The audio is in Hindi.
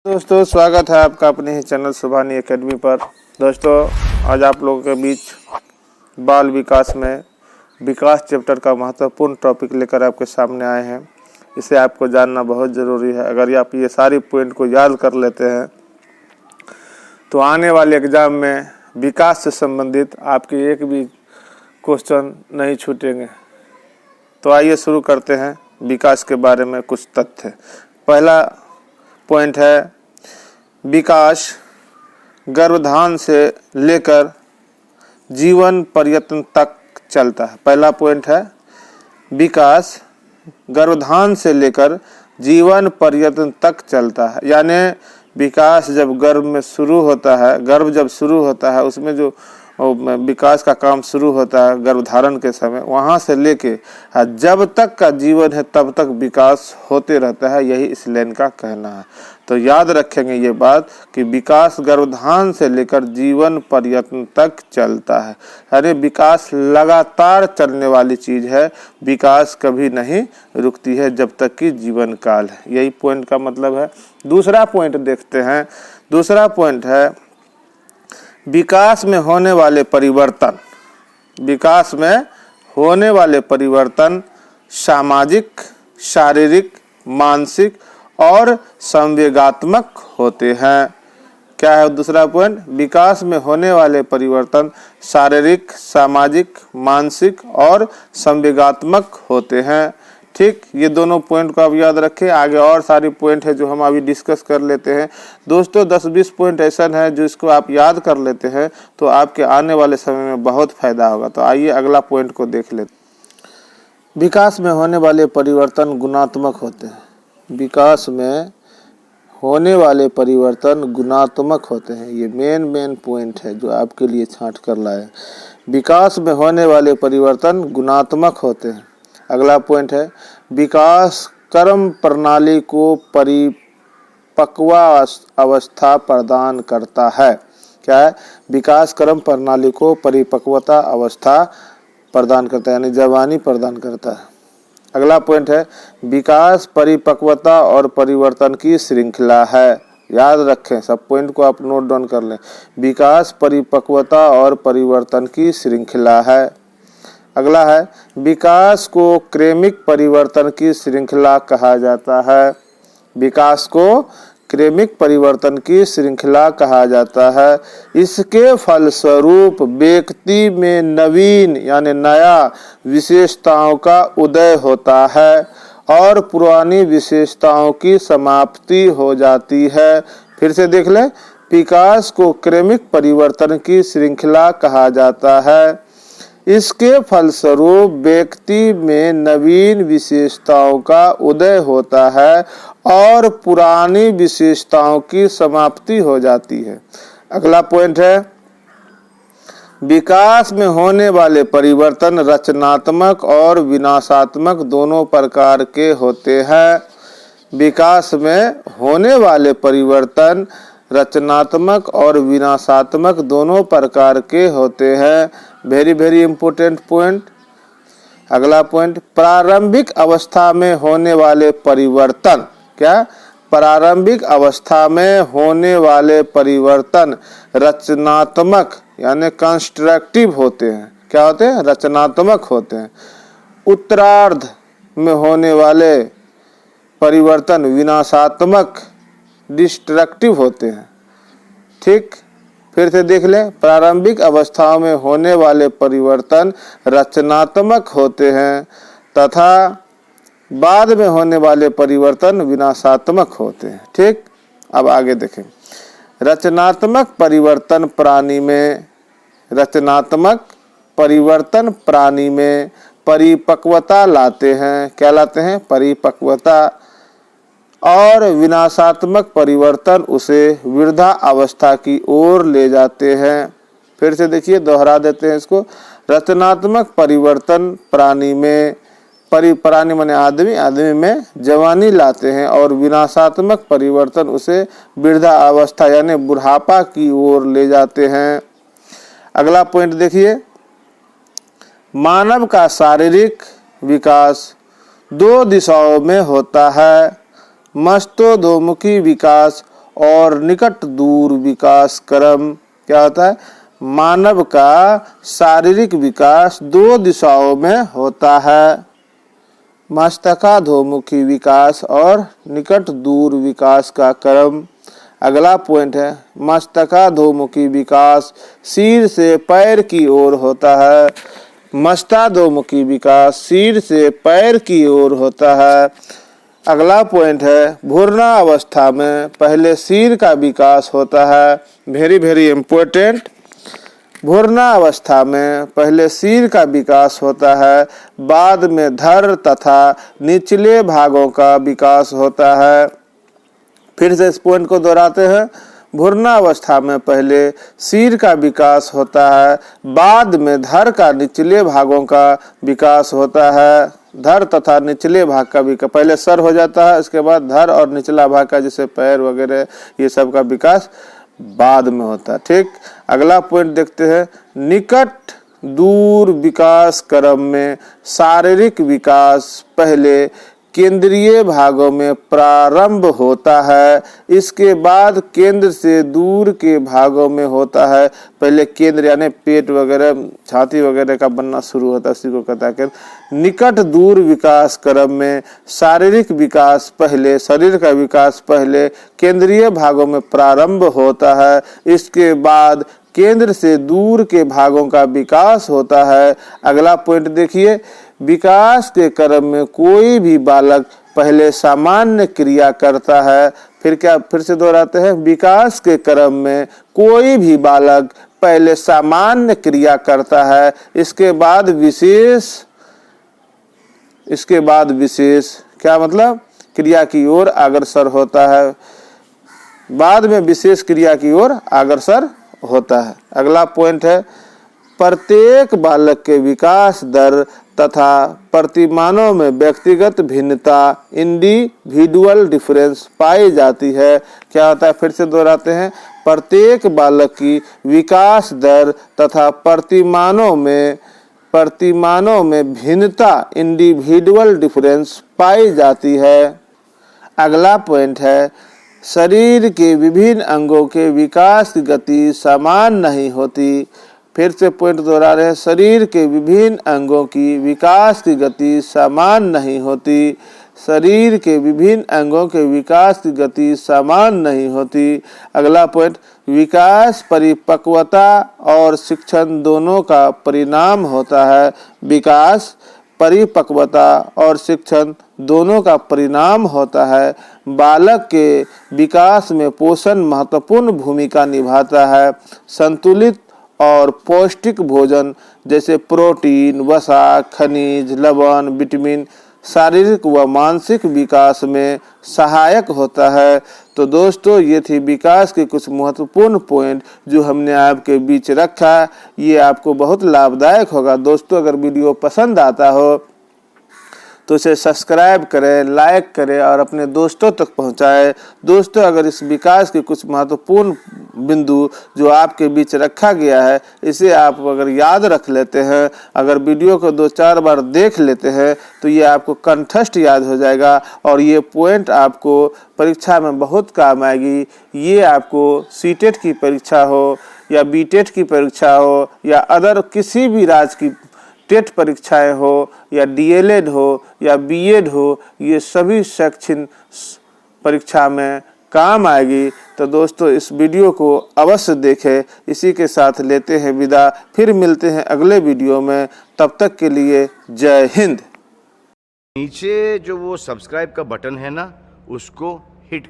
दोस्तों स्वागत है आपका अपने ही चैनल सुभानी एकेडमी पर। दोस्तों आज आप लोगों के बीच बाल विकास में विकास चैप्टर का महत्वपूर्ण टॉपिक लेकर आपके सामने आए हैं। इसे आपको जानना बहुत ज़रूरी है। अगर आप ये सारी पॉइंट को याद कर लेते हैं तो आने वाले एग्ज़ाम में विकास से संबंधित आपके एक भी क्वेश्चन नहीं छूटेंगे। तो आइए शुरू करते हैं विकास के बारे में कुछ तथ्य। पहला पॉइंट है विकास गर्भाधान से लेकर जीवन पर्यंत तक चलता है। पहला पॉइंट है विकास गर्भाधान से लेकर जीवन पर्यंत तक चलता है। यानी विकास जब गर्भ में शुरू होता है, गर्भ जब शुरू होता है उसमें जो विकास का काम शुरू होता है गर्भधारण के समय, वहाँ से लेके जब तक का जीवन है तब तक विकास होते रहता है। यही इस लाइन का कहना है। तो याद रखेंगे ये बात कि विकास गर्भधान से लेकर जीवन पर्यंत तक चलता है। यानी विकास लगातार चलने वाली चीज़ है। विकास कभी नहीं रुकती है जब तक कि जीवन काल है। यही पॉइंट का मतलब है। दूसरा पॉइंट देखते हैं। दूसरा पॉइंट है विकास में होने वाले परिवर्तन। विकास में होने वाले परिवर्तन सामाजिक, शारीरिक, मानसिक और संवेगात्मक होते हैं। क्या है दूसरा पॉइंट? विकास में होने वाले परिवर्तन शारीरिक, सामाजिक, मानसिक और संवेगात्मक होते हैं। ठीक, ये दोनों पॉइंट को आप याद रखें। आगे और सारी पॉइंट है जो हम अभी डिस्कस कर लेते हैं। दोस्तों 10-20 पॉइंट ऐसा है जो इसको आप याद कर लेते हैं तो आपके आने वाले समय में बहुत फायदा होगा। तो आइए अगला पॉइंट को देख लेते हैं। विकास में होने वाले परिवर्तन गुणात्मक होते हैं। विकास में होने वाले परिवर्तन गुणात्मक होते हैं। ये मेन पॉइंट है जो आपके लिए छांट कर लाए। विकास में होने वाले परिवर्तन गुणात्मक होते हैं। अगला पॉइंट है विकास कर्म प्रणाली को परिपक्व अवस्था प्रदान करता है। क्या है? विकास कर्म प्रणाली को परिपक्वता अवस्था प्रदान करता है, यानी जवानी प्रदान करता है। अगला पॉइंट है विकास परिपक्वता और परिवर्तन की श्रृंखला है। याद रखें, सब पॉइंट को आप नोट डाउन कर लें। विकास परिपक्वता और परिवर्तन की श्रृंखला है। अगला है विकास को क्रमिक परिवर्तन की श्रृंखला कहा जाता है। विकास को क्रमिक परिवर्तन की श्रृंखला कहा जाता है। इसके फलस्वरूप व्यक्ति में नवीन यानी नया विशेषताओं का उदय होता है और पुरानी विशेषताओं की समाप्ति हो जाती है। फिर से देख लें, विकास को क्रमिक परिवर्तन की श्रृंखला कहा जाता है। इसके फलस्वरूप व्यक्ति में नवीन विशेषताओं का उदय होता है और पुरानी विशेषताओं की समाप्ति हो जाती है। अगला पॉइंट है विकास में होने वाले परिवर्तन रचनात्मक और विनाशात्मक दोनों प्रकार के होते हैं। विकास में होने वाले परिवर्तन रचनात्मक और विनाशात्मक दोनों प्रकार के होते हैं। Very important point. अगला पॉइंट प्रारंभिक अवस्था में होने वाले परिवर्तन। क्या? प्रारंभिक अवस्था में होने वाले परिवर्तन रचनात्मक यानी कंस्ट्रक्टिव होते हैं। क्या होते हैं? रचनात्मक होते हैं। उत्तरार्ध में होने वाले परिवर्तन विनाशात्मक डिस्ट्रक्टिव होते हैं। ठीक, फिर से देख लें, प्रारंभिक अवस्थाओं में होने वाले परिवर्तन रचनात्मक होते हैं तथा बाद में होने वाले परिवर्तन विनाशात्मक होते हैं। ठीक, अब आगे देखें। रचनात्मक परिवर्तन प्राणी में परिपक्वता लाते हैं। क्या लाते हैं? परिपक्वता। और विनाशात्मक परिवर्तन उसे वृद्धा अवस्था की ओर ले जाते हैं। फिर से देखिए, दोहरा देते हैं इसको। रचनात्मक परिवर्तन प्राणी माने आदमी में जवानी लाते हैं और विनाशात्मक परिवर्तन उसे वृद्धा अवस्था यानी बुढ़ापा की ओर ले जाते हैं। अगला पॉइंट देखिए, मानव का शारीरिक विकास 2 दिशाओं में होता है। मस्तोद्मुखी विकास और निकट दूर विकास क्रम क्या होता है? मानव का शारीरिक विकास दो दिशाओं में होता है, मस्तकाधोमुखी विकास और निकट दूर विकास का क्रम। अगला पॉइंट है मस्तकाधोमुखी विकास सिर से पैर की ओर होता है। मस्तकाधोमुखी विकास सिर से पैर की ओर होता है। अगला पॉइंट है भ्रूण अवस्था में पहले सिर का विकास होता है। Very important. भ्रूण अवस्था में पहले सिर का विकास होता है, बाद में धड़ तथा निचले भागों का विकास होता है। फिर से इस पॉइंट को दोहराते हैं। भ्रूण अवस्था में पहले सिर का विकास होता है, बाद में धड़ का निचले भागों का विकास होता है। धड़ तथा निचले भाग का विकास, पहले सर हो जाता है, इसके बाद धड़ और निचला भाग का जैसे पैर वगैरह ये सब का विकास बाद में होता है। ठीक, अगला पॉइंट देखते हैं। निकट दूर विकास क्रम में शारीरिक विकास पहले केंद्रीय भागों में प्रारंभ होता है, इसके बाद केंद्र से दूर के भागों में होता है। पहले केंद्र यानी पेट वगैरह छाती वगैरह का बनना शुरू होता है, उसी को कहता है केंद्र। निकट दूर विकास क्रम में शारीरिक विकास पहले, शरीर का विकास पहले केंद्रीय भागों में प्रारंभ होता है, इसके बाद केंद्र से दूर के भागों का विकास होता है। अगला पॉइंट देखिए, विकास के क्रम में कोई भी बालक पहले सामान्य क्रिया करता है। फिर से दोहराते हैं, विकास के क्रम में कोई भी बालक पहले सामान्य क्रिया करता है, इसके बाद विशेष क्या मतलब क्रिया की ओर अग्रसर होता है, बाद में विशेष क्रिया की ओर अग्रसर होता है। अगला पॉइंट है प्रत्येक बालक के विकास दर तथा प्रतिमानों में व्यक्तिगत भिन्नता इंडिविजुअल डिफरेंस पाई जाती है। क्या होता है? फिर से दोहराते हैं, प्रत्येक बालक की विकास दर तथा प्रतिमानों में भिन्नता इंडिविजुअल डिफरेंस पाई जाती है। अगला पॉइंट है शरीर के विभिन्न अंगों के विकास की गति समान नहीं होती। फिर से पॉइंट दोहरा रहे हैं, शरीर के विभिन्न अंगों की विकास की गति समान नहीं होती। शरीर के विभिन्न अंगों के विकास की गति समान नहीं होती। अगला पॉइंट विकास परिपक्वता और शिक्षण दोनों का परिणाम होता है। विकास परिपक्वता और शिक्षण दोनों का परिणाम होता है। बालक के विकास में पोषण महत्वपूर्ण भूमिका निभाता है। संतुलित और पौष्टिक भोजन जैसे प्रोटीन, वसा, खनिज, लवण, विटामिन शारीरिक व मानसिक विकास में सहायक होता है। तो दोस्तों ये थी विकास के कुछ महत्वपूर्ण पॉइंट जो हमने आपके बीच रखा। ये आपको बहुत लाभदायक होगा। दोस्तों अगर वीडियो पसंद आता हो तो इसे सब्सक्राइब करें, लाइक करें और अपने दोस्तों तक पहुंचाएं। दोस्तों अगर इस विकास के कुछ महत्वपूर्ण बिंदु जो आपके बीच रखा गया है इसे आप अगर याद रख लेते हैं, अगर वीडियो को 2-4 बार देख लेते हैं तो ये आपको कंठस्थ याद हो जाएगा और ये पॉइंट आपको परीक्षा में बहुत काम आएगी। ये आपको सीटेट की परीक्षा हो या बीटेट की परीक्षा हो या अदर किसी भी राज्य की टेट परीक्षाएं हो या डीएलएड हो या बीएड हो, ये सभी शैक्षणिक परीक्षा में काम आएगी। तो दोस्तों इस वीडियो को अवश्य देखें। इसी के साथ लेते हैं विदा, फिर मिलते हैं अगले वीडियो में। तब तक के लिए जय हिंद। नीचे जो वो सब्सक्राइब का बटन है ना, उसको हिट कर